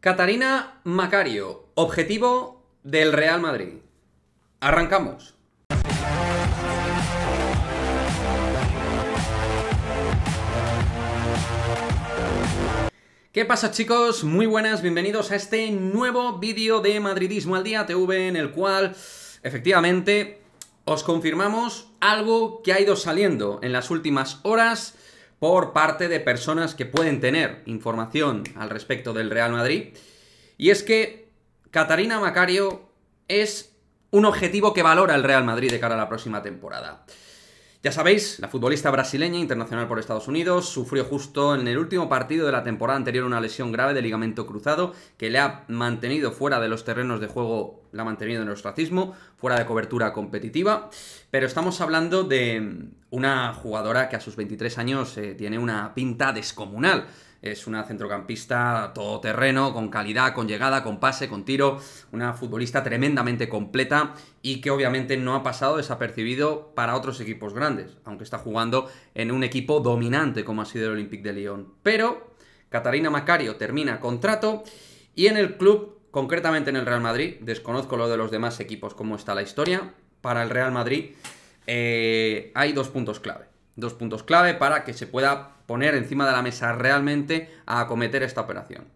Catarina Macario, objetivo del Real Madrid. Arrancamos. ¿Qué pasa, chicos? Muy buenas, bienvenidos a este nuevo vídeo de Madridismo al Día TV, en el cual, efectivamente, os confirmamos algo que ha ido saliendo en las últimas horas por parte de personas que pueden tener información al respecto del Real Madrid. Y es que Catarina Macario es un objetivo que valora el Real Madrid de cara a la próxima temporada. Ya sabéis, la futbolista brasileña, internacional por Estados Unidos, sufrió justo en el último partido de la temporada anterior una lesión grave de ligamento cruzado que le ha mantenido fuera de los terrenos de juego, la ha mantenido en el ostracismo, fuera de cobertura competitiva. Pero estamos hablando de una jugadora que a sus 23 años tiene una pinta descomunal. Es una centrocampista todoterreno, con calidad, con llegada, con pase, con tiro. Una futbolista tremendamente completa y que obviamente no ha pasado desapercibido para otros equipos grandes, aunque está jugando en un equipo dominante como ha sido el Olympique de Lyon. Pero Catarina Macario termina contrato y en el club, concretamente en el Real Madrid, desconozco lo de los demás equipos, cómo está la historia, para el Real Madrid hay dos puntos clave. Dos puntos clave para que se pueda poner encima de la mesa realmente a acometer esta operación.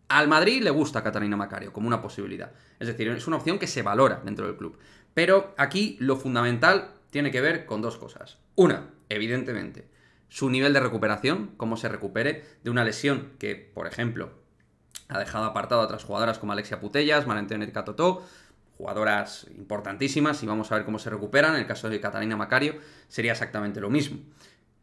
Al Madrid le gusta Catarina Macario como una posibilidad. Es decir, es una opción que se valora dentro del club. Pero aquí lo fundamental tiene que ver con dos cosas. Una, evidentemente, su nivel de recuperación, cómo se recupere de una lesión que, por ejemplo, ha dejado apartado a otras jugadoras como Alexia Putellas, María-Antonieta Catotó, jugadoras importantísimas, y vamos a ver cómo se recuperan. En el caso de Catarina Macario sería exactamente lo mismo.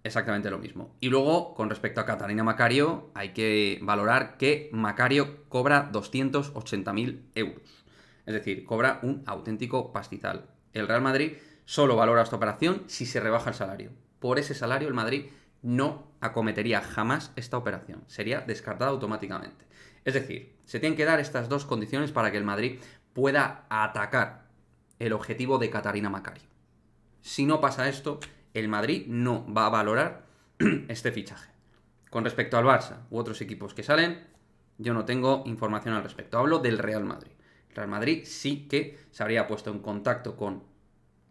Exactamente lo mismo. Y luego, con respecto a Catarina Macario, hay que valorar que Macario cobra 280.000 euros. Es decir, cobra un auténtico pastizal. El Real Madrid solo valora esta operación si se rebaja el salario. Por ese salario el Madrid no acometería jamás esta operación. Sería descartada automáticamente. Es decir, se tienen que dar estas dos condiciones para que el Madrid pueda atacar el objetivo de Catarina Macario. Si no pasa esto, el Madrid no va a valorar este fichaje. Con respecto al Barça u otros equipos que salen, yo no tengo información al respecto. Hablo del Real Madrid. El Real Madrid sí que se habría puesto en contacto con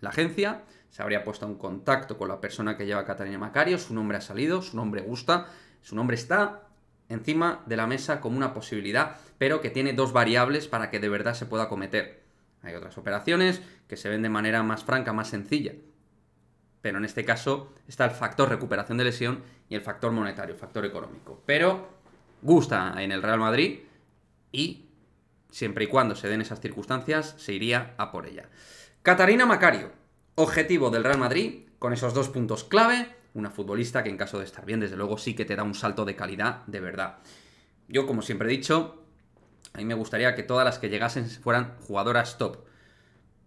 la agencia, se habría puesto en contacto con la persona que lleva a Catarina Macario, su nombre ha salido, su nombre gusta, su nombre está encima de la mesa como una posibilidad, pero que tiene dos variables para que de verdad se pueda acometer. Hay otras operaciones que se ven de manera más franca, más sencilla. Pero en este caso está el factor recuperación de lesión y el factor monetario, el factor económico. Pero gusta en el Real Madrid y siempre y cuando se den esas circunstancias se iría a por ella. Catarina Macario, objetivo del Real Madrid con esos dos puntos clave. Una futbolista que en caso de estar bien, desde luego sí que te da un salto de calidad de verdad. Yo, como siempre he dicho, a mí me gustaría que todas las que llegasen fueran jugadoras top.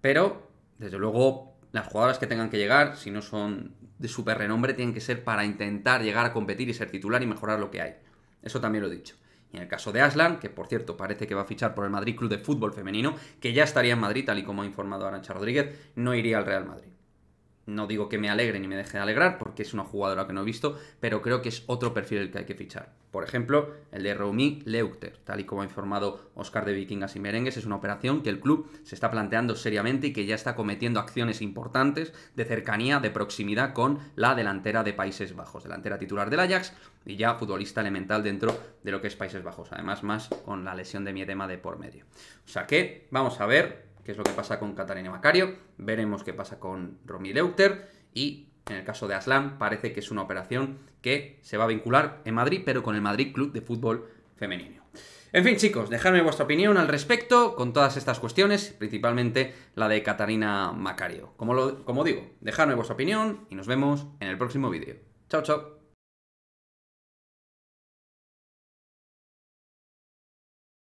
Pero, desde luego, las jugadoras que tengan que llegar, si no son de súper renombre, tienen que ser para intentar llegar a competir y ser titular y mejorar lo que hay. Eso también lo he dicho. Y en el caso de Aslan, que por cierto parece que va a fichar por el Madrid Club de Fútbol Femenino, que ya estaría en Madrid, tal y como ha informado Arantxa Rodríguez, no iría al Real Madrid. No digo que me alegre ni me deje de alegrar, porque es una jugadora que no he visto, pero creo que es otro perfil el que hay que fichar. Por ejemplo, el de Romy Leuchter, tal y como ha informado Óscar de Vikingas y Merengues, es una operación que el club se está planteando seriamente y que ya está cometiendo acciones importantes de cercanía, de proximidad con la delantera de Países Bajos, delantera titular del Ajax y ya futbolista elemental dentro de lo que es Países Bajos, además más con la lesión de Miedema de por medio. O sea que vamos a ver qué es lo que pasa con Catarina Macario, veremos qué pasa con Romy Leuchter y en el caso de Aslan parece que es una operación que se va a vincular en Madrid, pero con el Madrid Club de Fútbol Femenino. En fin, chicos, dejadme vuestra opinión al respecto con todas estas cuestiones, principalmente la de Catarina Macario. Como digo, dejadme vuestra opinión y nos vemos en el próximo vídeo. Chao, chao.